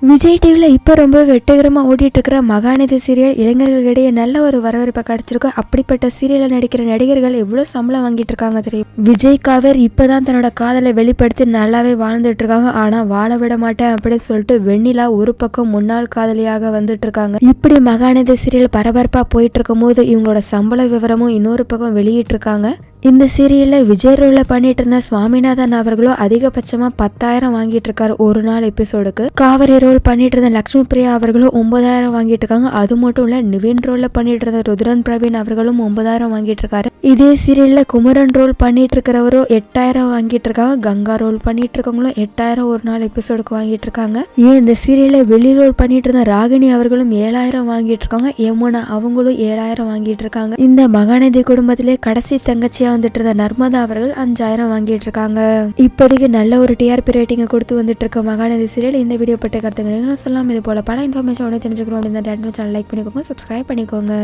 விஜய் டிவியில் இப்போ ரொம்ப வெற்றிகரமாக ஓடிட்டு இருக்கிற மகாநதி சீரியல் இளைஞர்களிடையே நல்ல ஒரு வரவேற்பை கிடைச்சிருக்கு. அப்படிப்பட்ட சீரியலில் நடிக்கிற நடிகர்கள் எவ்வளோ சம்பளம் வாங்கிட்டு இருக்காங்க தெரியும். விஜய் காவேர் இப்போதான் தன்னோட காதலை வெளிப்படுத்தி நல்லாவே வாழ்ந்துட்டு இருக்காங்க. ஆனால் வாழ விட மாட்டேன் அப்படின்னு சொல்லிட்டு வெண்ணிலா ஒரு பக்கம் முன்னாள் காதலியாக வந்துட்டு இருக்காங்க. இப்படி மகாநதி சீரியல் பரபரப்பாக போயிட்டு இருக்கும் போது இவங்களோட சம்பள விவரமும் இன்னொரு பக்கம் வெளியிட்டு இருக்காங்க. இந்த சீரியலில் விஜய் ரோலில் பண்ணிட்டு இருந்த சுவாமிநாதன் அவர்களும் அதிகபட்சமாக 10,000 வாங்கிட்டு இருக்காரு ஒரு நாள் எபிசோடுக்கு. காவிரி ரோல் பண்ணிட்டு இருந்த லக்ஷ்மி பிரியா அவர்களும் 9,000 வாங்கிட்டு இருக்காங்க. அது மட்டும் இல்ல, நிவின் ரோல்ல பண்ணிட்டு இருந்த ருத்ரன் பிரவீன் அவர்களும் 9,000 வாங்கிட்டு இருக்காரு. இதே சீரியல்ல குமரன் ரோல் பண்ணிட்டு இருக்கிறவரும் 8,000 வாங்கிட்டு இருக்காங்க. கங்கா ரோல் பண்ணிட்டு இருக்கவங்களும் 8,000 ஒரு நாள் எபிசோடுக்கு வாங்கிட்டு இருக்காங்க. ஏன் இந்த சீரியல்ல வெளி ரோல் பண்ணிட்டு இருந்த ராகினி அவர்களும் 7,000 வாங்கிட்டு இருக்காங்க. யமுனா அவங்களும் 7,000 வாங்கிட்டு இருக்காங்க. இந்த மகாநதி குடும்பத்திலே கடைசி தங்கச்சி வந்துட்டு இருந்த நர்மதா அவர்கள் 5,000 வாங்கிட்டு இருக்காங்க. இப்போதைக்கு நல்ல ஒரு டிஆர்பி ரேட்டிங் கொடுத்து வந்துட்டு இருக்க மகாநதி சீரியல். இந்த வீடியோ பட்ட கருத்துக்களை சொல்லலாம். இது போல பல இன்ஃபர்மேஷன் தெரிஞ்சுக்கணும் அப்படின்னா சேனல் லைக் பண்ணிக்கோங்க, சப்ஸ்கிரைப் பண்ணிக்கோங்க.